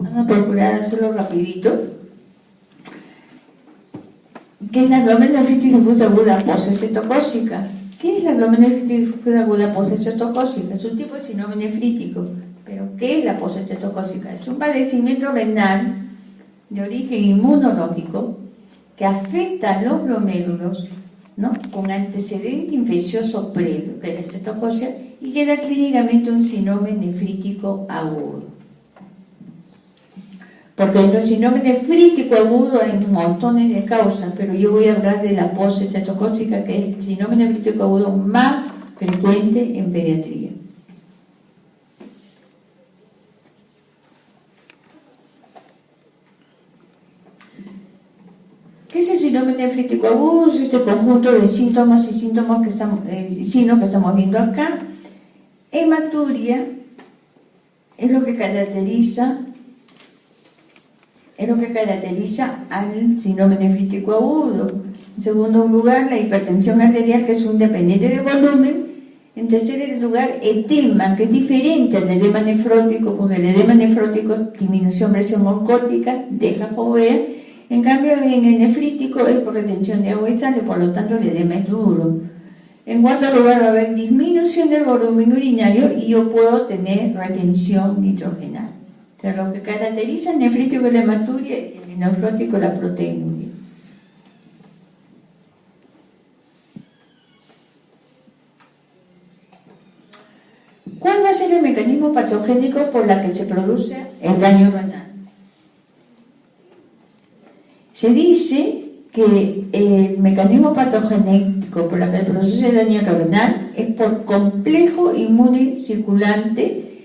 Vamos a procurar hacerlo rapidito. ¿Qué es la glomerulonefritis difusa aguda poscetocócica? ¿Qué es la glomerulonefritis difusa aguda poscetocócica? Es un tipo de síndrome nefrítico. ¿Pero qué es la poscetocócica? Es un padecimiento renal de origen inmunológico que afecta a los glomérulos, ¿no?, con antecedente infeccioso previo, que es la cetococia, y que da clínicamente un síndrome nefrítico agudo. Porque en el síndrome nefrítico agudo hay montones de causas, pero yo voy a hablar de la poscetocócica, que es el síndrome nefrítico agudo más frecuente en pediatría. ¿Qué es el síndrome nefrítico agudo? Es este conjunto de síntomas y signos que estamos viendo acá. Hematuria es lo que caracteriza al síndrome nefrítico agudo. En segundo lugar, la hipertensión arterial, que es un dependiente de volumen. En tercer lugar, edema, que es diferente al edema nefrótico, porque el edema nefrótico es disminución de presión oscótica, deja fovea. En cambio, en el nefrítico es por retención de agua y sal, y por lo tanto el edema es duro. En cuarto lugar, va a haber disminución del volumen urinario y yo puedo tener retención nitrogenal. O sea, lo que caracteriza el nefrítico es la hematuria y el nefrótico la proteinuria. ¿Cuál va a ser el mecanismo patogénico por el que se produce el daño renal? Se dice que el mecanismo patogénico por el que se produce el daño renal es por complejo inmune circulante,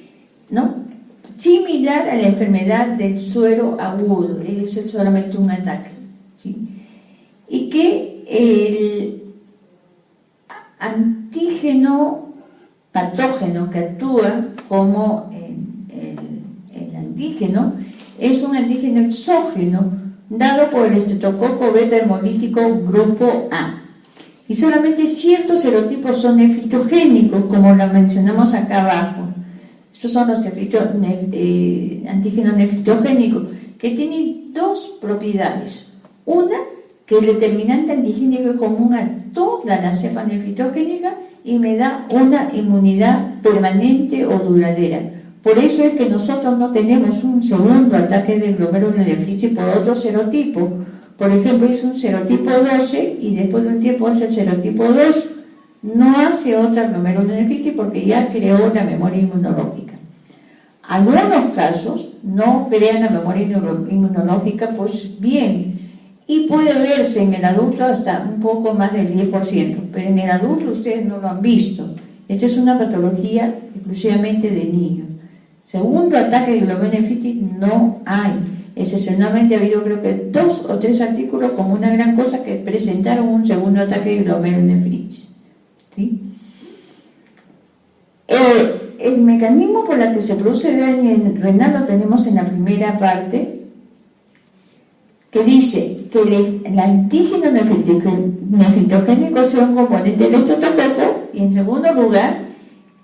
¿no?, similar a la enfermedad del suero agudo, es solamente un ataque, ¿sí? Y que el antígeno patógeno que actúa como el antígeno es un antígeno exógeno dado por el estreptococo beta hemolítico grupo A. Y solamente ciertos serotipos son nefritogénicos, como lo mencionamos acá abajo. Estos son los antígenos nefritogénicos, que tienen dos propiedades. Una, que el determinante antigénico es común a todas las cepas nefritogénicas y me da una inmunidad permanente o duradera. Por eso es que nosotros no tenemos un segundo ataque de glomerulonefritis por otro serotipo. Por ejemplo, es un serotipo 12 y después de un tiempo hace el serotipo 2. No hace otra glomerulonefritis porque ya creó la memoria inmunológica. Algunos casos no crean la memoria inmunológica, pues bien, y puede verse en el adulto hasta un poco más del 10%, pero en el adulto ustedes no lo han visto. Esta es una patología exclusivamente de niños. Segundo ataque de glomerulonefritis no hay. Excepcionalmente ha habido, creo que 2 o 3 artículos como una gran cosa que presentaron un segundo ataque de glomerulonefritis, ¿sí? El mecanismo por el que se produce daño renal lo tenemos en la primera parte, que dice que el antígeno nefritogénico sea un componente del estreptococo, y en segundo lugar,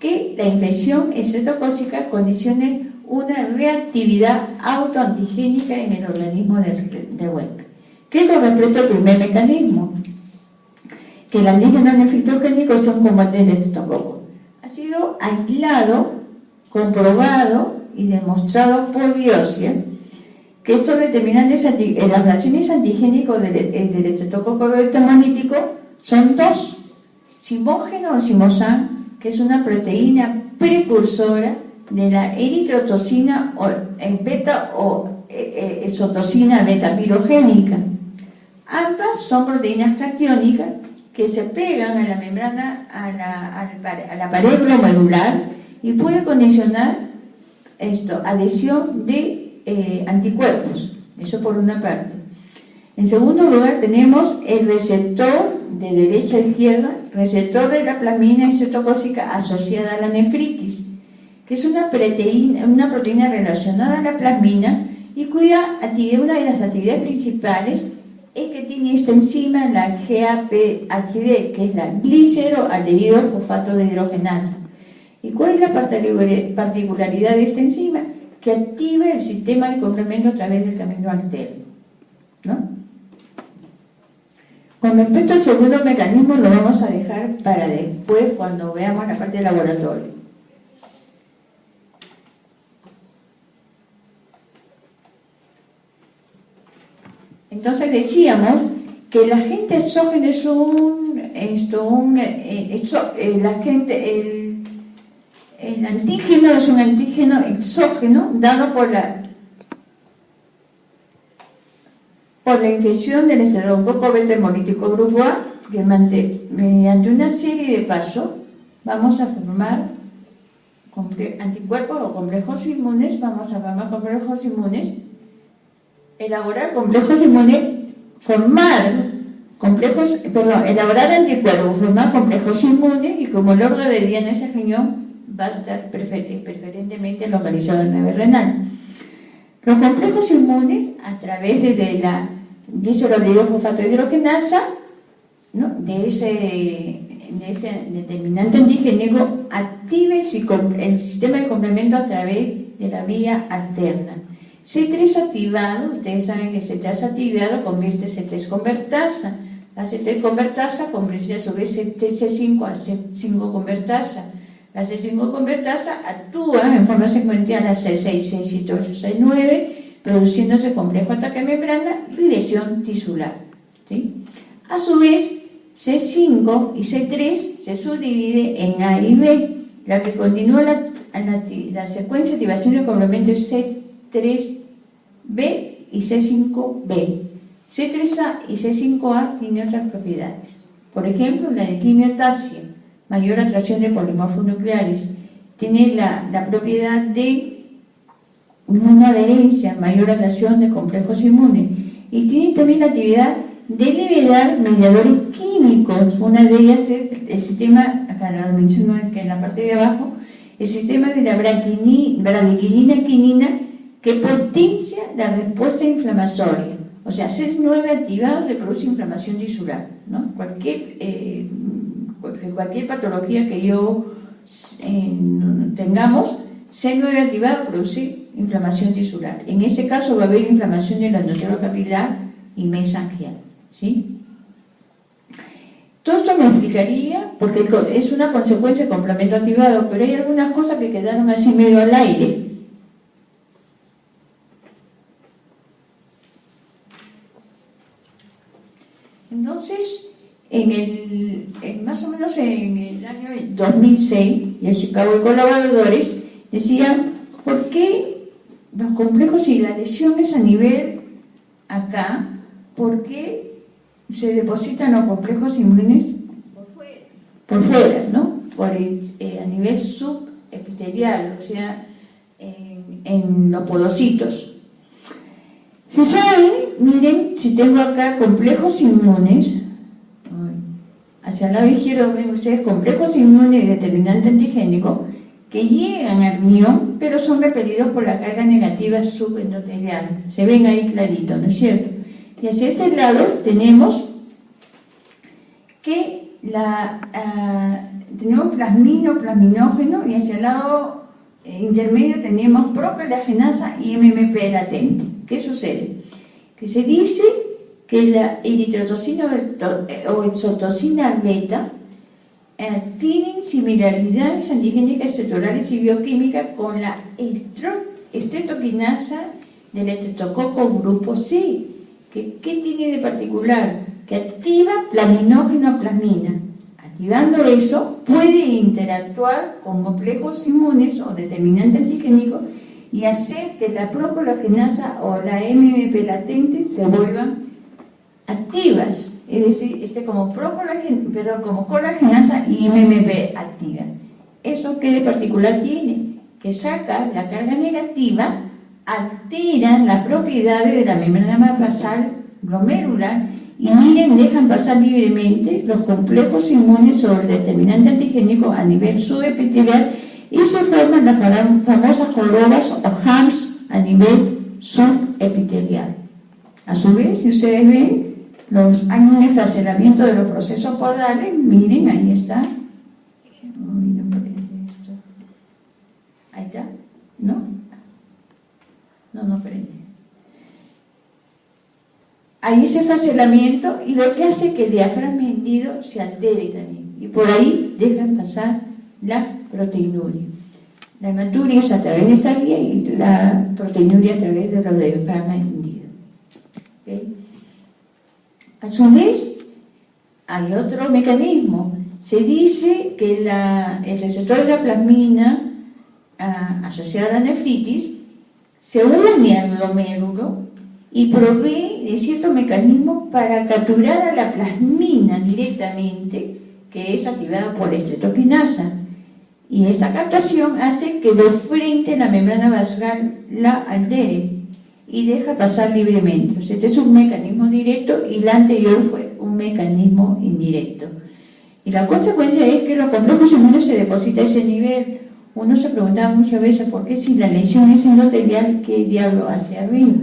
que la infección estreptocócica condicione una reactividad autoantigénica en el organismo de Wenck. ¿Qué con respecto al primer mecanismo? Que el antígeno nefritogénico sea un componente del estreptococo. Ha sido aislado, comprobado y demostrado por biopsia que estos determinantes, las reacciones antigénicas del estreptococo beta hemolítico son dos: simógeno o simosan, que es una proteína precursora de la eritrocitocina o beta o exotocina beta pirogénica. Ambas son proteínas catiónicas que se pegan a la membrana, a la pared glomerular, y puede condicionar adhesión de anticuerpos. Eso por una parte. En segundo lugar tenemos el receptor de derecha a izquierda, receptor de la plasmina estreptocócica asociada a la nefritis, que es una proteína relacionada a la plasmina y cuya actividad, una de las actividades principales es que tiene esta enzima, la GAPHD, que es la gliceroaldehído fosfato de hidrogenasa. ¿Y cuál es la particularidad de esta enzima? que activa el sistema de complemento a través del camino alterno, ¿no? Con respecto al segundo mecanismo lo vamos a dejar para después cuando veamos la parte del laboratorio. Entonces decíamos que el agente exógeno es el antígeno es un antígeno exógeno dado por la infección del estreptococo beta hemolítico grupo A, que mediante una serie de pasos vamos a formar anticuerpos o complejos inmunes, elaborar complejos inmunes, elaborar anticuerpos, formar complejos inmunes, y como el órgano de día en ese riñón va a estar preferentemente localizado en la nave renal. Los complejos inmunes, a través de la disolidofosfato hidrogenasa, ¿no?, de ese determinante antigénico, activa el sistema de complemento a través de la vía alterna. C3 activado, ustedes saben que C3 activado convierte C3 convertasa. La C3 convertasa convierte a su vez C5 a C5 convertasa. La C5 convertasa actúa en forma secuencial a C6, C7, 8, C9, produciéndose complejo ataque membrana y lesión tisular, ¿sí? A su vez, C5 y C3 se subdivide en A y B. La que continúa la secuencia de activación de complemento es C3B y C5B. C3A y C5A tienen otras propiedades. Por ejemplo, la de quimiotaxia, mayor atracción de polimorfos nucleares, tiene la propiedad de una adherencia, mayor atracción de complejos inmunes, y tiene también la actividad de liberar mediadores químicos. Una de ellas es el sistema, acá lo menciono en la parte de abajo, el sistema de la bradiquinina-quinina, que potencia la respuesta inflamatoria. O sea, C9 activado reproduce inflamación tisular, ¿no? Cualquier patología que tengamos, C9 activado produce inflamación tisular. En este caso va a haber inflamación del endotelio capilar y mesangial, ¿sí? Todo esto me explicaría, porque es una consecuencia de complemento activado, pero hay algunas cosas que quedaron así medio al aire. Entonces, más o menos en el año 2006, y en Chicago y colaboradores decían, ¿por qué los complejos y las lesiones a nivel acá, por qué se depositan los complejos inmunes por fuera, ¿no? A nivel subepitelial, o sea, en los podocitos? Se sabe, miren, si tengo acá complejos inmunes, hacia el lado izquierdo ven ustedes complejos inmunes de determinante antigénico que llegan al riñón, pero son repelidos por la carga negativa subendotelial. Se ven ahí clarito, ¿no es cierto? Y hacia este lado tenemos que tenemos plasminógeno, y hacia el lado intermedio tenemos procalagenasa y MMP latente. ¿Qué sucede? Que se dice que la eritrocitocina o exotocina beta tienen similaridades antigénicas, estructurales y bioquímicas con la estreptoquinasa del estreptococo grupo C. ¿Qué tiene de particular? Que activa plaminógeno-plasmina. Activando eso, puede interactuar con complejos inmunes o determinantes antigénicos y hacer que la procolagenasa o la MMP latente se vuelvan activas, es decir, como colagenasa y MMP activa. ¿Eso qué de particular tiene? Que saca la carga negativa, altera las propiedades de la membrana basal glomerular y miren, dejan pasar libremente los complejos inmunes sobre el determinante antigénico a nivel subepitelial y se forman las famosas jorobas o HAMS a nivel subepitelial. A su vez, si ustedes ven, hay un esflacelamiento de los procesos podales, miren, ahí está. Ahí está, ¿no? no prende. Hay ese facelamiento y lo que hace que el diafragma hendido se altere también. Y por ahí dejan pasar la proteinuria. La hematuria es a través de esta vía y la proteinuria a través de los diafragmas hendidos. ¿Okay? A su vez, hay otro mecanismo. Se dice que el receptor de la plasmina asociado a la nefritis se une al glomérulo y provee de ciertos mecanismos para capturar a la plasmina directamente, que es activada por la estreptokinasa. Y esta captación hace que de frente la membrana basal la altere y deja pasar libremente. O sea, este es un mecanismo directo y la anterior fue un mecanismo indirecto. Y la consecuencia es que los complejos inmunes se depositan a ese nivel. Uno se preguntaba muchas veces por qué si la lesión es endotelial, ¿qué diablo hace arriba?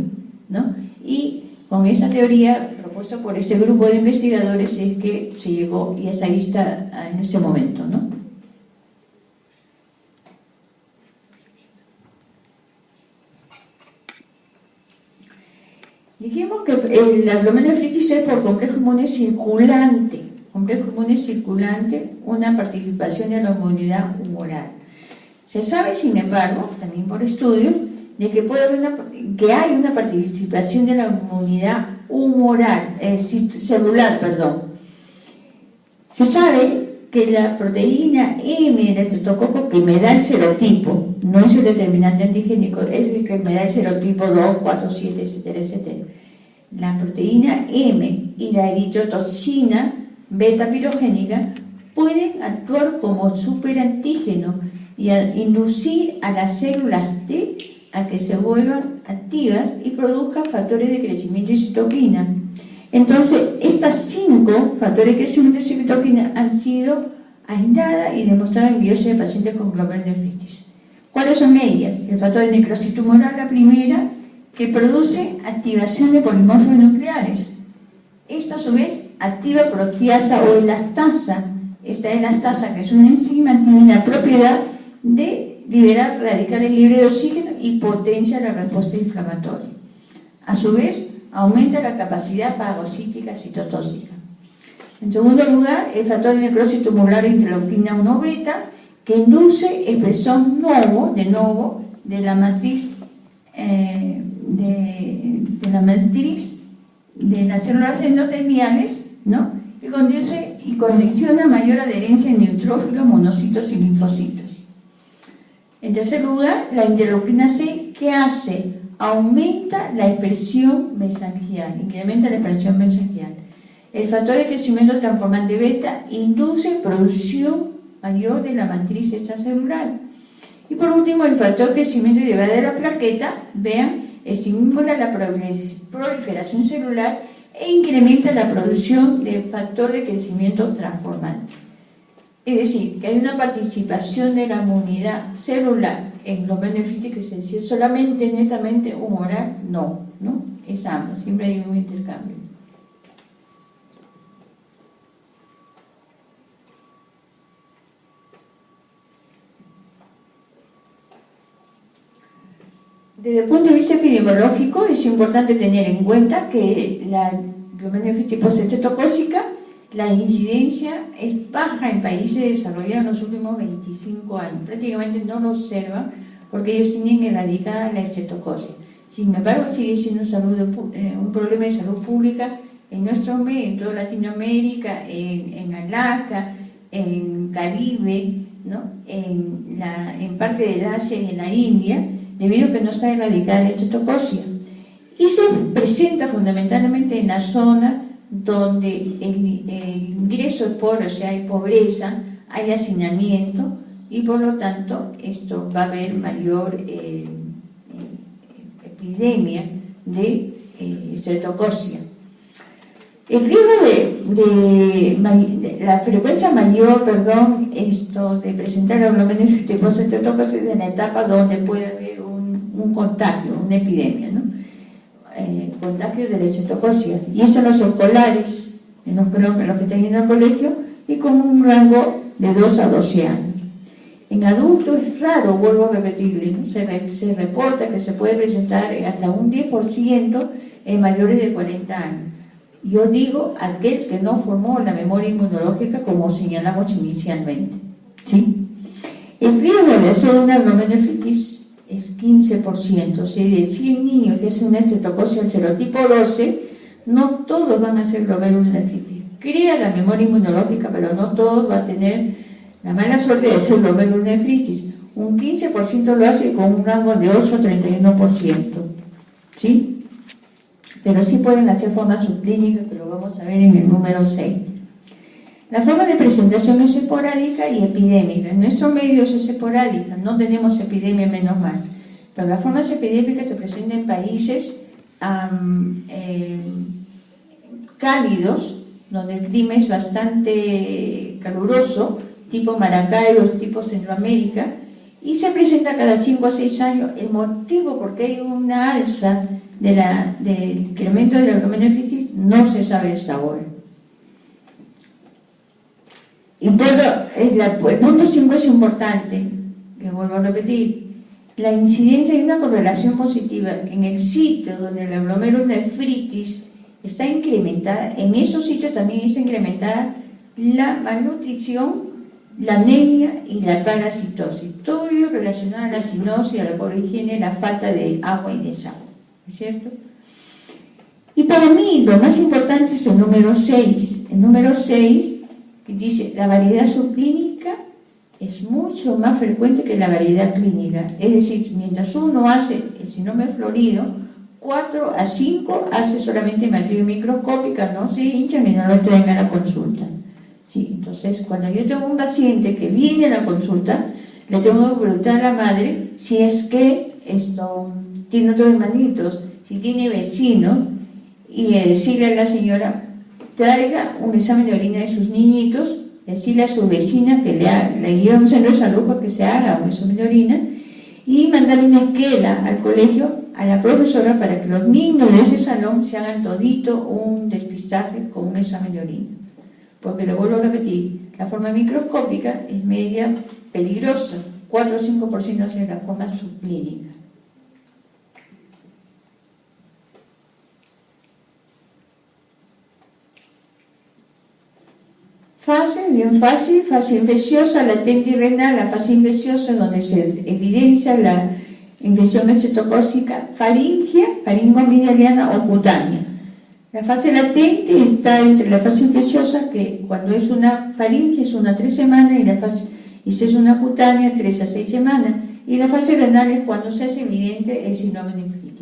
¿No? Y con esa teoría propuesta por este grupo de investigadores es que se llegó y hasta ahí está en este momento, ¿no? Dijimos que la glomerulonefritis es por complejo inmune circulante. Complejo inmune circulante, una participación de la inmunidad humoral. Se sabe, sin embargo, también por estudios, de que que hay una participación de la inmunidad humoral, celular, perdón. Se sabe que la proteína M del estreptococo que me da el serotipo, no es el determinante antigénico, es el que me da el serotipo 2, 4, 7, etcétera, etcétera. La proteína M y la eritrotoxina beta pirogénica pueden actuar como superantígeno y inducir a las células T a que se vuelvan activas y produzcan factores de crecimiento y citoquina. Entonces, estas 5 factores de crecimiento y citoquina han sido aisladas y demostradas en biopsia de pacientes con glomerulonefritis. ¿Cuáles son ellas? El factor de necrosis tumoral, la primera, que produce activación de polimorfos nucleares. Esta, a su vez, activa proteasa o elastasa. Esta elastasa, que es una enzima, tiene la propiedad de liberar radicales libres de oxígeno y potencia la respuesta inflamatoria. A su vez, aumenta la capacidad fagocítica citotóxica. En segundo lugar, el factor de necrosis tumoral interleuquina 1 beta, que induce expresión de la matriz de las células endoteliales, ¿no? Y condiciona mayor adherencia en neutrófilos, monocitos y linfocitos. En tercer lugar, la interleuquina C, ¿qué hace? Aumenta la expresión mesangial, incrementa la expresión mesangial. El factor de crecimiento transformante beta induce producción mayor de la matriz extracelular. Y por último, el factor de crecimiento y derivada de la plaqueta, vean, estimula la proliferación celular e incrementa la producción del factor de crecimiento transformante. Es decir, que hay una participación de la inmunidad celular en glomerulonefritis que se decía solamente netamente humoral, no, es ambos, siempre hay un intercambio. Desde el punto de vista epidemiológico es importante tener en cuenta que la glomerulonefritis postestreptocócica, la incidencia es baja en países desarrollados en los últimos 25 años. Prácticamente no lo observan porque ellos tienen erradicada la estreptocosis. Sin embargo, sigue siendo un problema de salud pública en nuestro medio, en toda Latinoamérica, en Alaska, en Caribe, ¿no? en parte de Asia y en la India, debido a que no está erradicada la estreptocosis. Y se presenta fundamentalmente en la zona donde el ingreso es pobre, o sea, hay pobreza, hay hacinamiento y por lo tanto esto va a haber mayor epidemia de estreptococia. El riesgo de la frecuencia mayor, de presentar la glomerulonefritis postestreptocócica es en la etapa donde puede haber un contagio, una epidemia, ¿no? Contagio de la estreptococia, y eso en los escolares, en los que están yendo al colegio, y con un rango de 2 a 12 años. En adultos es raro, vuelvo a repetirle, ¿no? Se reporta que se puede presentar hasta un 10% en mayores de 40 años. Yo digo aquel que no formó la memoria inmunológica como señalamos inicialmente, ¿sí? El riesgo de hacer una glomerulonefritis es 15%, si de 100 niños que hacen una estreptococcus al serotipo 12, no todos van a hacer glomerulonefritis. Crea la memoria inmunológica, pero no todos van a tener la mala suerte de hacer glomerulonefritis. Un 15% lo hace con un rango de 8 a 31%, ¿sí? Pero sí pueden hacer formas subclínicas, que lo vamos a ver en el número 6. La forma de presentación es esporádica y epidémica. En nuestros medios es esporádica, no tenemos epidemia, menos mal. Pero la forma epidémica se presenta en países cálidos, donde el clima es bastante caluroso, tipo Maracaibo, tipo Centroamérica, y se presenta cada 5 a 6 años. El motivo por qué hay una alza del incremento de la glomerulonefritis no se sabe hasta ahora. Y bueno, el punto 5 es importante, que vuelvo a repetir. La incidencia de una correlación positiva en el sitio donde la glomerulonefritis está incrementada, en esos sitios también está incrementada la malnutrición, la anemia y la parasitosis. Todo ello relacionado a la cinosis, a la pobre higiene, la falta de agua y de sal, ¿no es cierto? Y para mí lo más importante es el número 6. El número 6 dice, la variedad subclínica es mucho más frecuente que la variedad clínica. Es decir, mientras uno hace el síndrome florido, 4 a 5 hace solamente hematología microscópica, no se hinchan y no lo traen a la consulta. Sí, entonces, cuando yo tengo un paciente que viene a la consulta, le tengo que preguntar a la madre si es que tiene otros hermanitos, si tiene vecinos, y decirle a la señora, traiga un examen de orina de sus niñitos, decirle a su vecina que le lleve a un centro de salud para que se haga un examen de orina y mandarle una esquela al colegio a la profesora para que los niños de ese salón se hagan todito un despistaje con un examen de orina. Porque le vuelvo a repetir, la forma microscópica es media peligrosa, 4 o 5% es la forma subclínica. Fase, bien fácil, fase infecciosa, latente y renal. La fase infecciosa es donde se evidencia la infección estreptocócica faringea, faringoamigdaliana o cutánea. La fase latente está entre la fase infecciosa, que cuando es una faringea es 1 a 3 semanas, y si es una cutánea, 3 a 6 semanas. Y la fase renal es cuando se hace evidente el síndrome nefrítico.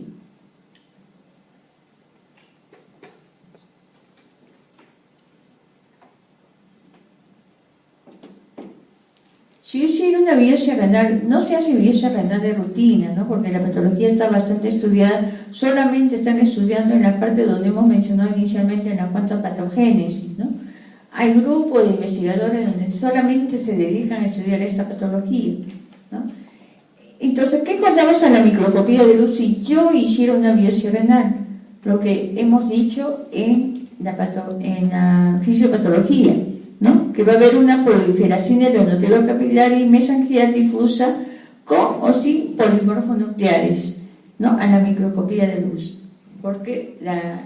Si yo hiciera una biopsia renal, no se hace biopsia renal de rutina, ¿no? Porque la patología está bastante estudiada, solamente están estudiando en la parte donde hemos mencionado inicialmente en la cuanto a patogénesis, ¿no? Hay grupos de investigadores donde solamente se dedican a estudiar esta patología, ¿no? Entonces, ¿qué encontramos en la microscopía de luz si yo hiciera una biopsia renal? Lo que hemos dicho en la fisiopatología, ¿no? Que va a haber una proliferación de neurotelos capilares y mesangial difusa con o sin polimorfos nucleares, ¿no? A la microscopía de luz, porque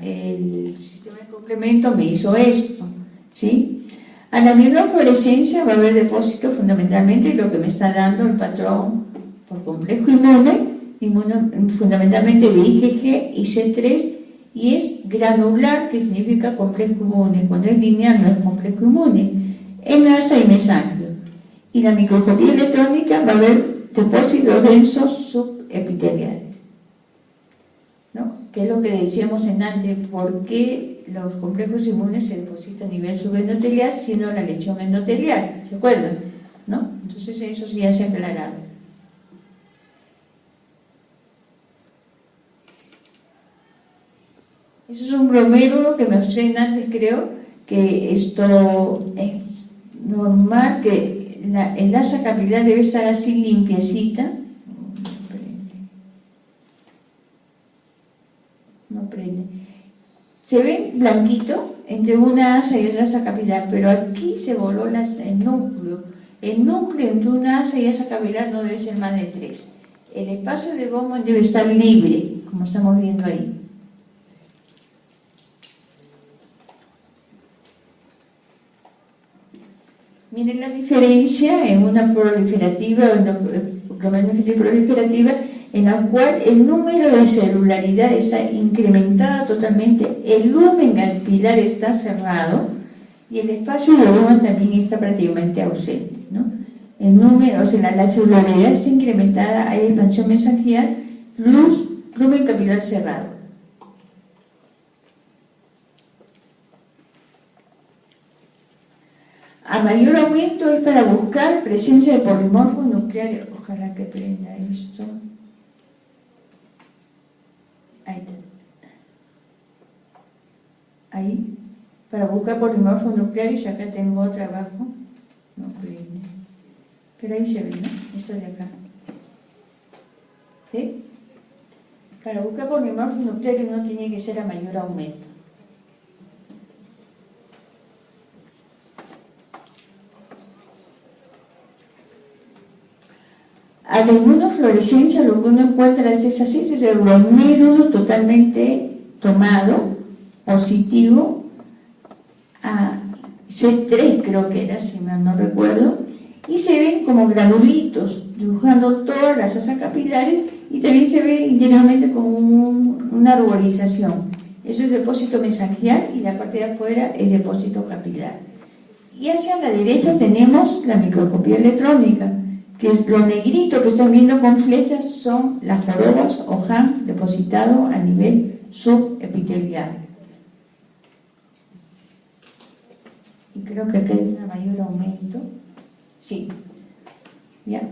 el sistema de complemento me hizo esto, ¿sí? A la inmunofluorescencia va a haber depósitos fundamentalmente, lo que me está dando el patrón por complejo inmune fundamentalmente de IgG y C3, y es granular, que significa complejo inmune. Cuando es lineal no es complejo inmune. En asa y mesangio. Y la microscopía electrónica va a haber depósitos densos subepiteliales, ¿no? Que es lo que decíamos en antes, ¿por qué los complejos inmunes se depositan a nivel subendotelial sino la lesión endotelial? ¿Se acuerdan? ¿No? Entonces eso sí ya se ha aclarado. Eso es un glomérulo que me mostré antes, creo, que esto es normal, que el asa capilar debe estar así limpiecita. No prende. Se ve blanquito entre una asa y otra asa capilar, pero aquí se voló el núcleo. El núcleo entre una asa y asa capilar no debe ser más de 3. El espacio de Bowman debe estar libre, como estamos viendo ahí. Miren la diferencia en una proliferativa, en la cual el número de celularidad está incrementada totalmente, el lumen capilar está cerrado y el espacio de Bowman también está prácticamente ausente, ¿no? El número, o sea, la celularidad está incrementada, hay expansión mesangial, lumen capilar cerrado. A mayor aumento es para buscar presencia de polimorfos nucleares. Ojalá que prenda esto. Ahí está. Ahí. Para buscar polimorfos nucleares, acá tengo otra abajo. No prende. Pero ahí se ve, ¿no? Esto de acá. ¿Sí? Para buscar polimorfos nucleares no tiene que ser a mayor aumento. A la inmunofluorescencia lo que uno encuentra es así, es el glomérulo totalmente tomado, positivo, a C3 creo que era, si mal no recuerdo, y se ven como granulitos, dibujando todas las asas capilares, y también se ve interiormente como una arborización. Eso es depósito mesangial y la parte de afuera es depósito capilar. Y hacia la derecha tenemos la microscopía electrónica, que es lo negrito que están viendo con flechas son las jorobas o HAM depositado a nivel subepitelial. Y creo que acá hay un mayor aumento. Sí. ¿Ya?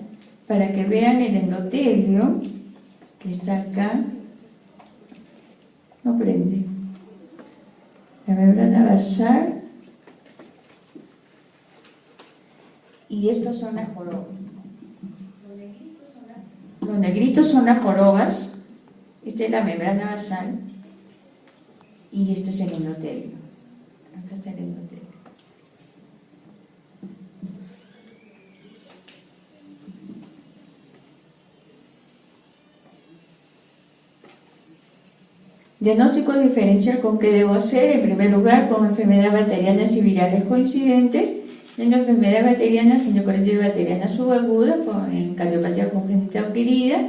Para que vean el endotelio que está acá. No prende. La membrana basal. Y estas son las jorobas. Los negritos son las jorobas, esta es la membrana basal y este es el endotelio. Acá está el endotelio. Diagnóstico diferencial con qué debo hacer. En primer lugar, con enfermedades bacterianas y virales coincidentes. En la enfermedad bacteriana, sinusitis bacteriana subaguda, en cardiopatía congénita adquirida,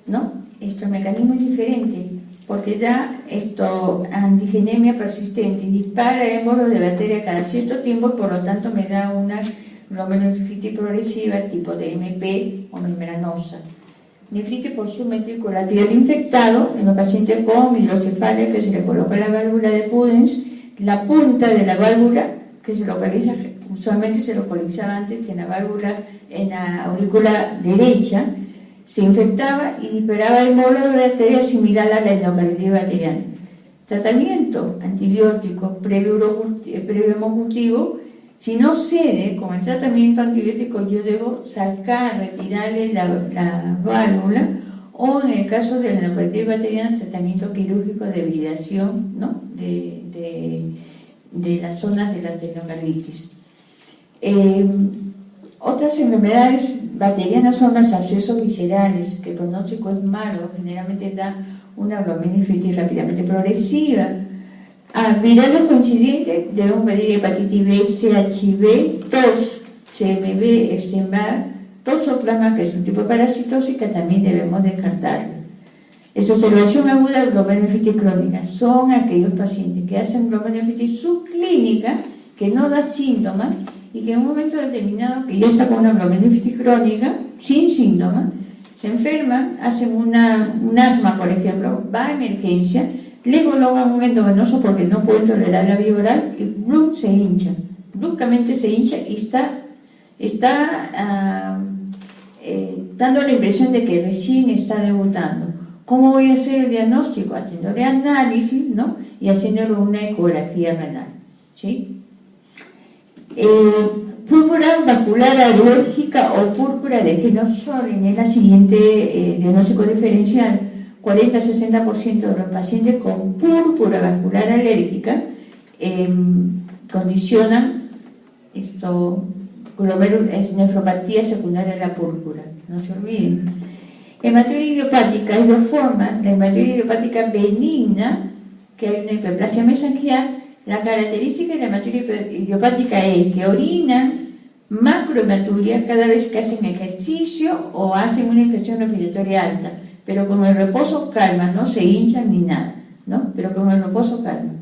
¿no? Este mecanismo es diferente, porque da antigenemia persistente y dispara émbolos de bacteria cada cierto tiempo, y por lo tanto me da una glomerulonefritis progresiva tipo de MP o membranosa. Nefritis por submentil colateral infectado en los pacientes con hidrocefalia, que se le coloca la válvula de Pudens, la punta de la válvula que se localiza, usualmente se localizaba antes en la válvula, en la aurícula derecha, se infectaba y disparaba el módulo de bacteria similar a la endocarditis bacteriana. Tratamiento antibiótico previo hemocultivo. Si no cede con el tratamiento antibiótico, yo debo sacar, retirarle la válvula, o en el caso de la endocarditis bacteriana, tratamiento quirúrgico de validación, ¿no? de las zonas de la endocarditis. Otras enfermedades bacterianas son los abscesos viscerales, que el pronóstico es malo, generalmente da una glomerulonefritis rápidamente progresiva. Virales coincidentes, debemos medir hepatitis B, CHB, tos, CMV, Epstein-Barr, toxoplasma, que es un tipo de parasitosis que también debemos descartarlo. Exacerbación aguda de glomerulonefritis crónica son aquellos pacientes que hacen glomerulonefritis subclínica, que no da síntomas, y que en un momento determinado, que ya está con una glomerulonefritis crónica, sin síntomas, se enferman, hacen un asma, por ejemplo, va a emergencia, le colocan un endovenoso porque no pueden tolerar la vía oral y ¡blum! Se hincha, bruscamente se hincha y está dando la impresión de que recién está debutando. ¿Cómo voy a hacer el diagnóstico? Haciéndole análisis, ¿no? Y haciéndole una ecografía renal, ¿sí? Púrpura vascular alérgica o púrpura de Genopsorin es la siguiente diagnóstico diferencial. 40-60% de los pacientes con púrpura vascular alérgica condicionan es nefropatía secundaria de la púrpura, no se olviden. Hematuria idiopática hay dos formas: la hematuria idiopática benigna, que hay una hiperplasia mesangial. La característica de la hematuria idiopática es que orinan macrohematuria cada vez que hacen ejercicio o hacen una infección respiratoria alta, pero con el reposo calma, no se hinchan ni nada, ¿no? Pero con el reposo calma.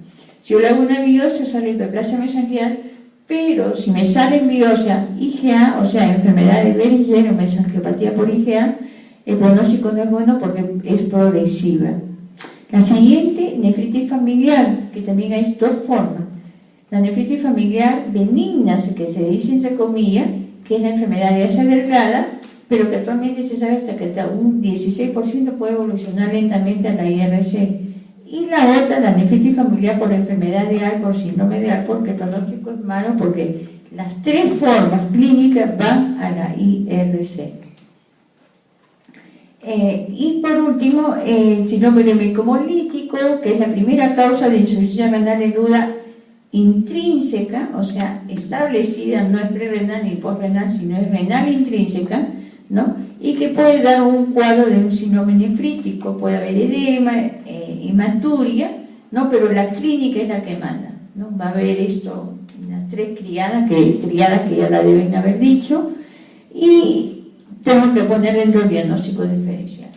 Si yo le hago una biopsia sale hiperplasia mesangial, pero si me sale en biopsia IgA, o sea, enfermedad de Berger o mesangiopatía por IgA, el pronóstico no es bueno porque es progresiva. La siguiente, nefritis familiar, que también hay dos formas. La nefritis familiar benigna, que se dice entre comillas, que es la enfermedad de asa delgada, pero que actualmente se sabe hasta que hasta un 16% puede evolucionar lentamente a la IRC. Y la otra, la nefritis familiar por enfermedad de Alport, síndrome de Alport, que el pronóstico es malo porque las tres formas clínicas van a la IRC. Y por último, el síndrome hemolítico, que es la primera causa de insuficiencia renal aguda intrínseca, o sea, establecida, no es prerrenal ni postrenal, sino es renal intrínseca, ¿no? Y que puede dar un cuadro de un síndrome nefrítico, puede haber edema, hematuria, ¿no? Pero la clínica es la que manda, ¿no? Va a haber esto, las tres triadas que ya la deben haber dicho, y tengo que poner dentro del diagnóstico diferencial.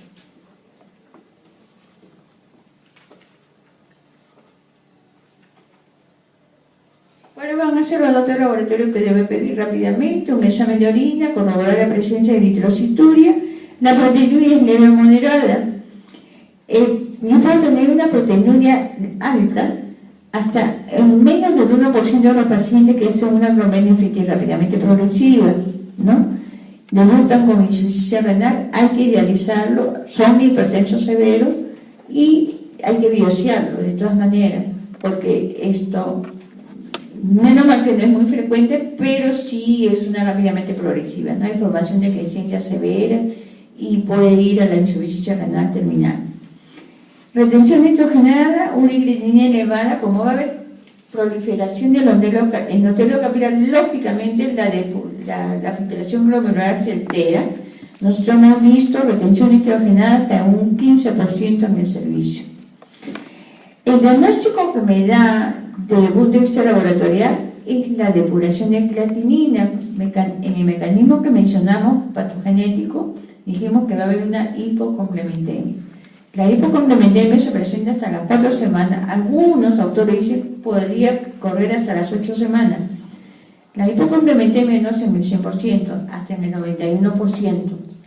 Bueno, van a hacer los datos de laboratorio que debe pedir rápidamente: un examen de orina, corroborar la presencia de eritrocituria. La proteinuria es leve o moderada. Yo puedo tener una proteinuria alta hasta en menos del 1% de los pacientes que hacen una glomerulonefritis rápidamente progresiva, ¿no? Debutan con insuficiencia renal, hay que dializarlo, son hipertensos severos y hay que biopsiarlo de todas maneras, porque esto, menos mal que no es muy frecuente, pero sí es una rápidamente progresiva, ¿no? Hay formación de quiescencia severa y puede ir a la insuficiencia renal terminal. Retención nitrogenada, uriglicerina elevada, como va a haber proliferación del endotelio capilar, lógicamente la filtración glomerular se altera. Nosotros hemos visto retención nitrogenada hasta un 15% en el servicio. El diagnóstico que me da desde el punto de vista laboratorial es la depuración de creatinina. En el mecanismo que mencionamos, patogenético, dijimos que va a haber una hipocomplementemia. La hipocomplementemia se presenta hasta las 4 semanas. Algunos autores dicen que podría correr hasta las 8 semanas. La hipocomplementemia no es en el 100%, hasta en el 91%,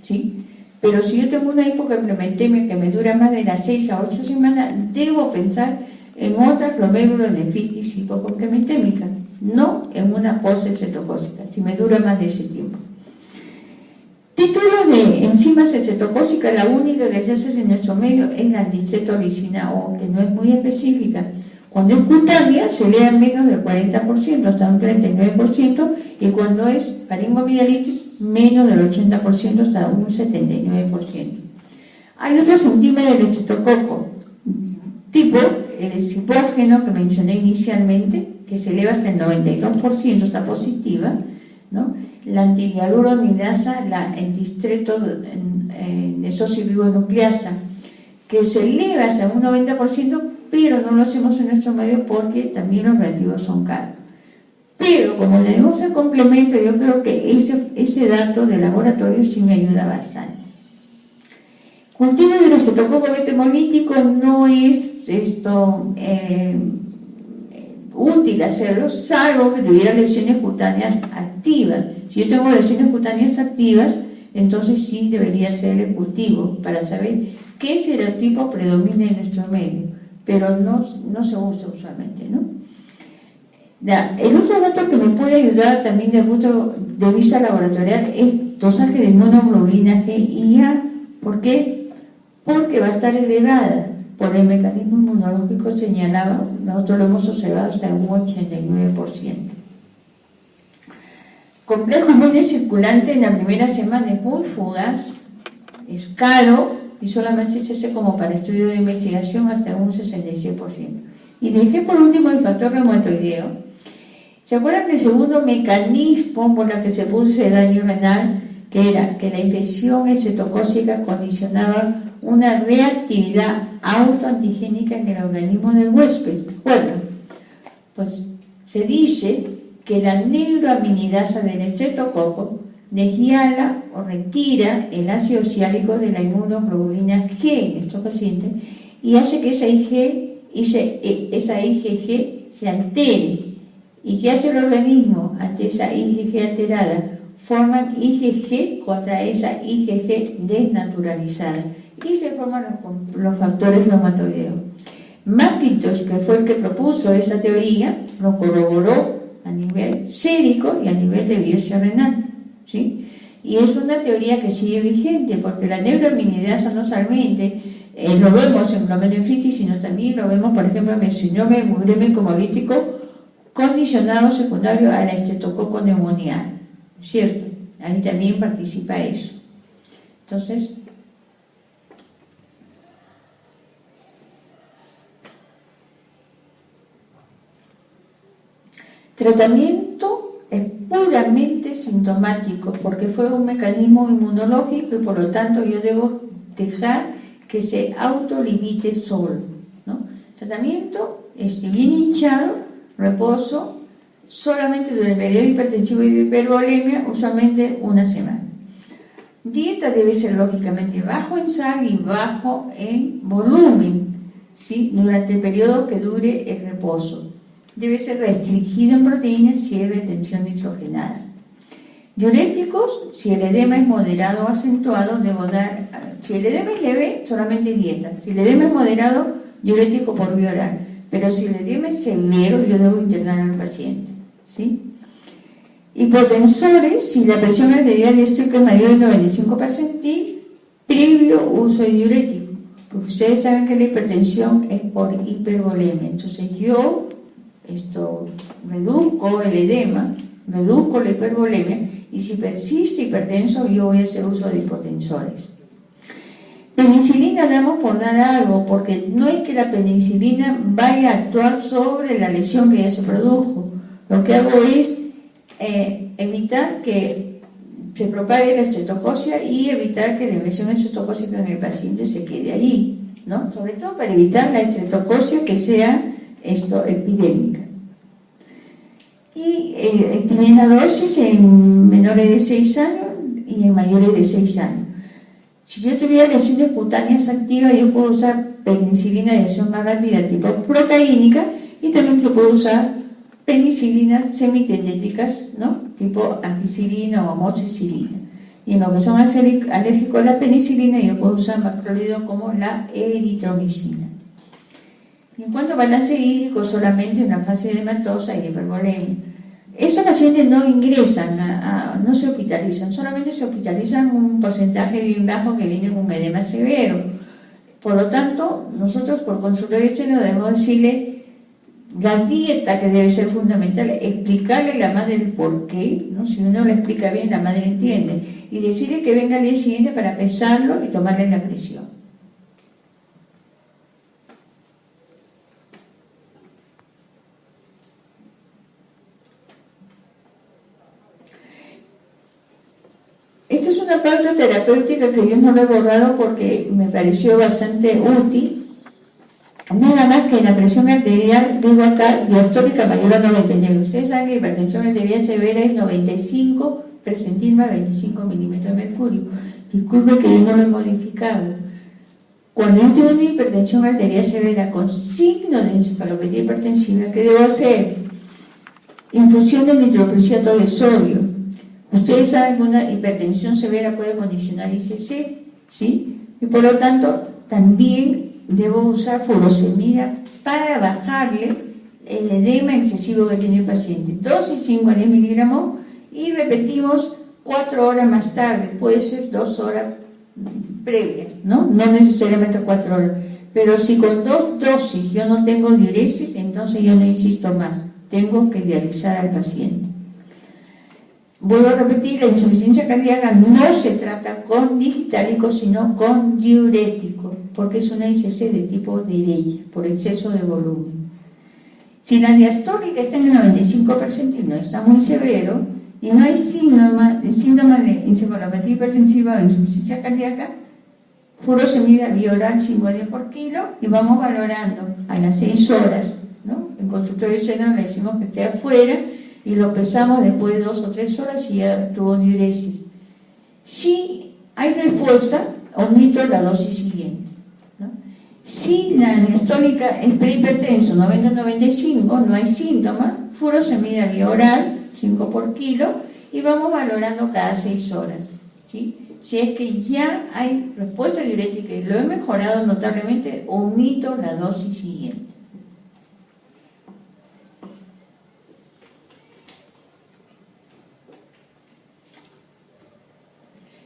¿sí? Pero si yo tengo una hipocomplementemia que me dura más de las 6 a 8 semanas, debo pensar en otra glomerulonefritis hipocomplementémica, no en una post-cetocócica, si me dura más de ese tiempo. Títulos de enzimas cetocócicas, la única que se hace en nuestro medio es la anticetolicina O, que no es muy específica. Cuando es cutánea se lea menos del 40%, hasta un 39%, y cuando es faringoamidalitis, menos del 80%, hasta un 79%. Hay otras enzimas del estreptococo, tipo el cipógeno que mencioné inicialmente, que se eleva hasta el 92%, está positiva, ¿no? La antihialuronidasa, la entistreto desoxirribonucleasa, que se eleva hasta un 90%, pero no lo hacemos en nuestro medio porque también los reactivos son caros. Pero como tenemos el complemento, yo creo que ese dato de laboratorio sí me ayuda bastante. Cultivo del estreptococo beta hemolítico no es útil hacerlo, salvo que tuviera lesiones cutáneas activas. Si yo tengo lesiones cutáneas activas, entonces sí debería ser el cultivo para saber qué serotipo predomina en nuestro medio, pero no se usa usualmente, ¿no? El otro dato que me puede ayudar también desde el punto de vista laboratorial es dosaje de inmunoglobulina G y A. ¿Por qué? Porque va a estar elevada por el mecanismo inmunológico señalado. Nosotros lo hemos observado hasta un 89%. Complejo inmune circulante en la primera semana es muy fugaz, es caro y solamente se hace como para estudio de investigación hasta un 66%. Y dejé por último el factor reumatoideo. ¿Se acuerdan del segundo mecanismo por el que se produce el daño renal? Que era que la infección cetocócica condicionaba una reactividad autoantigénica en el organismo del huésped. Bueno, pues se dice que la neuroaminidasa del estreptococo deshiala o retira el ácido oxálico de la inmunoglobulina G en estos pacientes y hace que esa IgG se altere. ¿Y qué hace el organismo ante esa IgG alterada? Forman IgG contra esa IgG desnaturalizada y se forman los factores reumatoideos. McIntosh, que fue el que propuso esa teoría, lo corroboró a nivel sérico y a nivel de biopsia renal, ¿sí? Y es una teoría que sigue vigente porque la neuroaminidasa no solamente lo vemos en glomerulonefritis, sino también lo vemos, por ejemplo, en el síndrome hemogrémico hemolítico condicionado secundario a la estreptococo neumonial, ¿cierto? Ahí también participa eso. Entonces, tratamiento es puramente sintomático porque fue un mecanismo inmunológico y por lo tanto yo debo dejar que se autolimite solo, ¿no? Tratamiento bien hinchado, reposo, solamente durante el periodo hipertensivo y de hipervolemia, usualmente una semana. Dieta debe ser lógicamente bajo en sal y bajo en volumen, ¿sí? Durante el periodo que dure el reposo. Debe ser restringido en proteínas si hay retención nitrogenada. Diuréticos, si el edema es moderado o acentuado, debo dar, si el edema es leve, solamente dieta. Si el edema es moderado, diurético por vía oral. Pero si el edema es severo, yo debo internar al paciente, ¿sí? Hipotensores, si la presión arterial diastólica es mayor de 95 percentil, previo uso de diurético. Porque ustedes saben que la hipertensión es por hipervolemia. Entonces yo reduzco el edema, reduzco la hipervolemia, y si persiste hipertenso, yo voy a hacer uso de hipotensores. Penicilina damos por dar algo, porque no es que la penicilina vaya a actuar sobre la lesión que ya se produjo. Lo que hago es evitar que se propague la estreptococia y evitar que la infección estreptocócica en el paciente se quede allí, ¿no? Sobre todo para evitar la estreptococia que sea epidémica. Y estimé dosis en menores de 6 años y en mayores de 6 años. Si yo tuviera lesiones cutáneas activas, yo puedo usar penicilina de acción más rápida tipo procaínica y también se puede usar penicilinas semitendéticas, ¿no? Tipo ampicilina o amoxicilina. Y en lo que son alérgicos a la penicilina, yo puedo usar macrolidos como la eritromicina. Y en cuanto a balance hídrico, solamente una fase edematosa y hipervolemia. Estos pacientes no ingresan, no se hospitalizan, solamente se hospitalizan un porcentaje bien bajo que viene con un edema severo. Por lo tanto, nosotros por consultorio externo debemos decirle la dieta que debe ser fundamental, explicarle a la madre el por qué, ¿no? Si uno le explica bien, la madre entiende, y decirle que venga al día siguiente para pesarlo y tomarle la presión. Esta es una pauta terapéutica que yo no lo he borrado porque me pareció bastante útil. Nada más que la presión arterial, digo acá, diastólica mayor a 99. Ustedes saben que la hipertensión arterial severa es 95 percentil más 25 milímetros de mercurio. Disculpe que yo no lo he modificado. Cuando yo tengo una hipertensión arterial severa con signo de encefalopatía hipertensiva, ¿qué debo hacer? Infusión de nitroprusiato de sodio. Ustedes saben que una hipertensión severa puede condicionar ICC, ¿sí? Y por lo tanto, también debo usar furosemida para bajarle el edema excesivo que tiene el paciente. Dosis 5 a 10 miligramos y repetimos 4 horas más tarde, puede ser 2 horas previas, ¿no? No necesariamente 4 horas. Pero si con 2 dosis yo no tengo diuresis, entonces yo no insisto más, tengo que dializar al paciente. Vuelvo a repetir, la insuficiencia cardíaca no se trata con digitálicos, sino con diuréticos, porque es una ICC de tipo derecha, por exceso de volumen. Si la diastólica está en el 95% y no está muy severo, y no hay síntoma de encefalopatía hipertensiva o insuficiencia cardíaca, furosemida vía oral 5 a 10 por kilo, y vamos valorando a las 6 horas, ¿no? En consultorio general le decimos que esté afuera y lo pesamos después de 2 o 3 horas y ya tuvo diuresis. Si hay respuesta, aumento la dosis siguiente, ¿no? Si la diastólica es prehipertenso 90-95, no hay síntoma, furosemida vía oral 5 por kilo, y vamos valorando cada 6 horas, ¿sí? Si es que ya hay respuesta diurética y lo he mejorado notablemente, omito la dosis siguiente.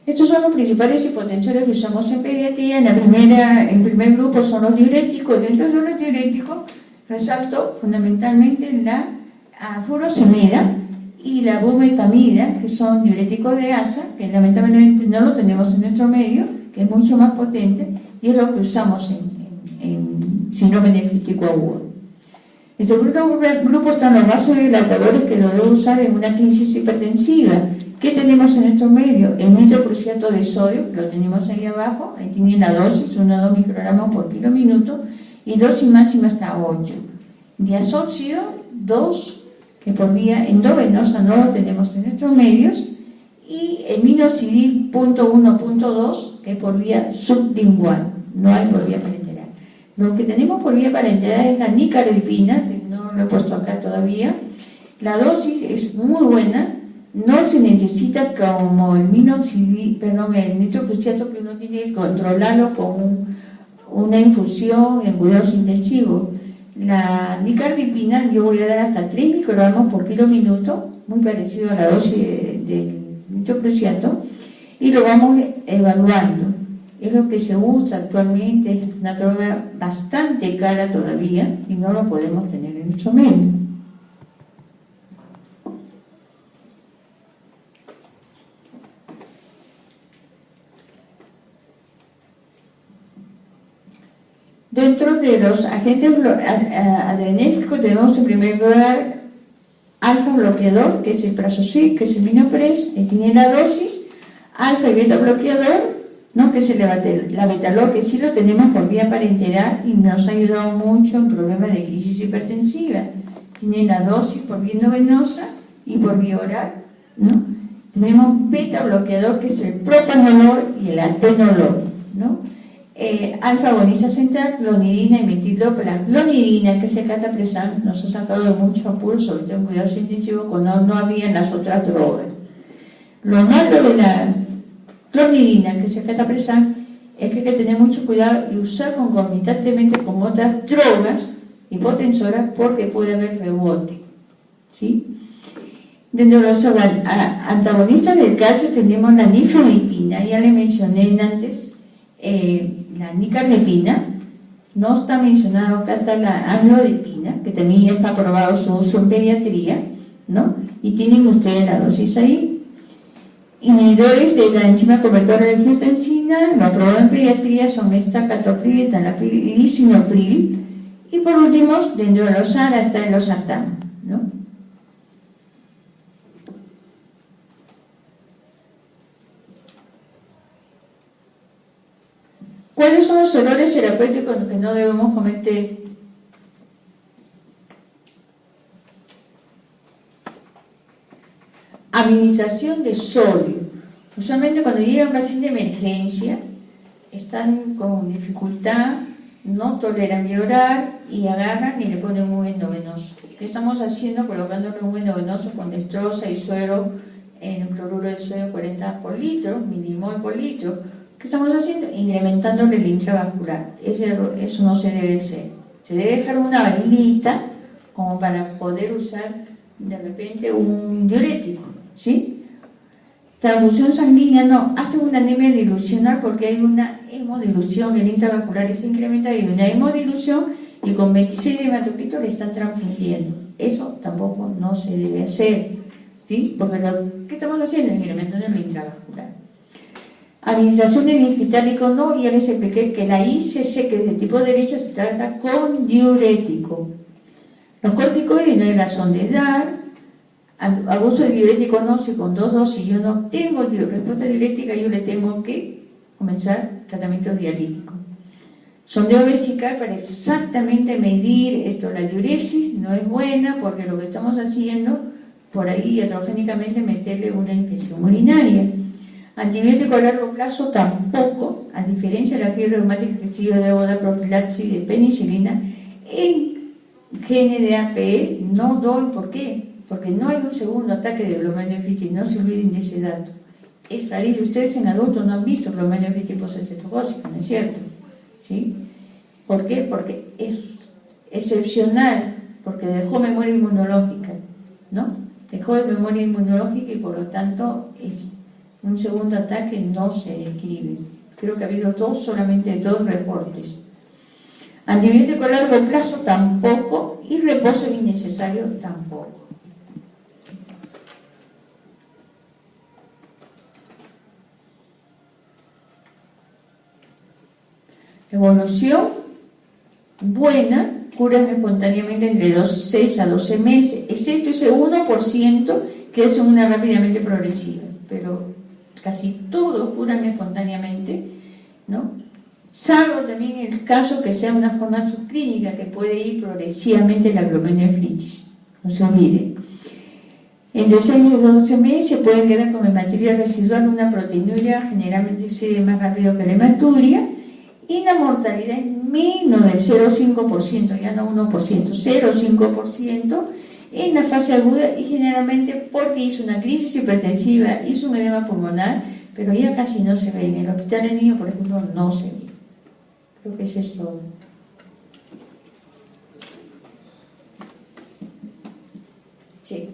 Estos son los principales hipotensores que usamos en pediatría. En primer grupo son los diuréticos. Dentro de los diuréticos resalto fundamentalmente la furosemida y la bumetamida, que son diuréticos de asa, que lamentablemente no lo tenemos en nuestro medio, que es mucho más potente, y es lo que usamos en síndrome nefrítico agudo. En el segundo grupo están los vasodilatadores, que lo debo usar en una crisis hipertensiva. ¿Qué tenemos en nuestro medio? El nitrocruciato de sodio, que lo tenemos ahí abajo, ahí tiene la dosis, 1 a 2 microgramos por kilo minuto, y dosis máxima hasta 8. Diazóxido, 2, que por vía endovenosa no lo tenemos en nuestros medios, y el minoxidil .1.2, que es por vía sublingual, no hay por vía parenteral. Lo que tenemos por vía parenteral es la nicardipina, que no lo he puesto acá todavía. La dosis es muy buena, no se necesita como el minoxidil, el nitrocruciato, que uno tiene que controlarlo con una infusión en cuidados intensivos. La nicardipina yo voy a dar hasta 3 microgramos por kilo minuto, muy parecido a la dosis del nitrocruciato, y lo vamos evaluando. Es lo que se usa actualmente, es una droga bastante cara todavía y no lo podemos tener en nuestro medio. Dentro de los agentes adrenérgicos tenemos en primer lugar alfa bloqueador, que es el Prazosin, que es el Minopres, que tiene la dosis, alfa y beta bloqueador, ¿no? Que es la betalol, que sí lo tenemos por vía parenteral y nos ha ayudado mucho en problemas de crisis hipertensiva. Tiene la dosis por vía endovenosa y por vía oral, ¿no? Tenemos beta bloqueador, que es el propanolol y el atenolol, ¿no? Alfa agoniza central, clonidina y metildopa. La clonidina, que es el cataplexam, nos ha sacado de mucho apuro, sobre todo en cuidados intensivos, cuando no había en las otras drogas. Lo malo de la clonidina, que es el cataplexam, es que hay que tener mucho cuidado y usar concomitantemente con otras drogas hipotensoras, porque puede haber rebote, ¿sí? Dentro de los antagonistas del calcio tenemos la nifedipina, ya le mencioné antes. La nicardipina, no está mencionado acá, está la amlodipina, que también ya está aprobado su uso en pediatría, ¿no? Y tienen ustedes la dosis ahí. Inhibidores de la enzima convertidora de angiotensina, lo aprobado en pediatría, son esta captopril y talapil, lisinopril. Y por último, dentro de los ARA está el losartán, ¿no? ¿Cuáles son los errores terapéuticos que no debemos cometer? Administración de sodio. Usualmente cuando llega un paciente de emergencia, están con dificultad, no toleran vía oral y agarran y le ponen un endovenoso. ¿Qué estamos haciendo? Colocándole un endovenoso con dextrosa y suero en cloruro de sodio 40 por litro, milimol por litro. ¿Qué estamos haciendo? Incrementándole el intravascular. Eso no se debe hacer. Se debe dejar una valita como para poder usar de repente un diurético, ¿sí? Transfusión sanguínea no, hace una anemia dilucional porque hay una hemodilución, el intravascular es incrementado, hay una hemodilución y con 26 de hematocrito le están transfundiendo. Eso tampoco no se debe hacer, ¿sí? Porque ¿qué estamos haciendo? Incrementando el intravascular. Administración de digitálico no, y el SPG, que la ICC, que es de tipo derecha, se trata con diurético. Los corticoides no hay razón de dar. Abuso de diurético no, si con 2 dosis yo no tengo respuesta diurética, yo le tengo que comenzar tratamiento dialítico. Sondeo vesical para exactamente medir esto. La diuresis no es buena porque lo que estamos haciendo por ahí iatrogénicamente meterle una infección urinaria. Antibiótico a largo plazo tampoco, a diferencia de la fiebre reumática que sí yo debo dar profilaxis de penicilina. En GNDAPE no doy, ¿por qué? Porque no hay un segundo ataque de glomerulonefritis, no se olviden de ese dato. Es rarísimo, ustedes en adultos no han visto glomerulonefritis poscetogócica, ¿no es cierto? ¿Sí? ¿Por qué? Porque es excepcional, porque dejó memoria inmunológica, ¿no? Dejó de memoria inmunológica y por lo tanto un segundo ataque no se describe. Creo que ha habido solamente 2 reportes. Antibiótico a largo plazo tampoco, y reposo innecesario tampoco. Evolución buena, curan espontáneamente entre 6 a 12 meses, excepto ese 1% que es una rápidamente progresiva, pero casi todos curan espontáneamente, ¿no? Salvo también el caso que sea una forma subclínica que puede ir progresivamente la glomerulonefritis, no se olvide. Entre 6 y 12 meses se pueden quedar con el material residual, una proteinuria, generalmente se ve más rápido que la hematuria, y la mortalidad es menos del 0,5%, ya no 1%, 0,5% en la fase aguda, y generalmente porque hizo una crisis hipertensiva, hizo un edema pulmonar, pero ya casi no se ve. En el hospital de niños, por ejemplo, no se ve. Creo que ese es todo. Sí.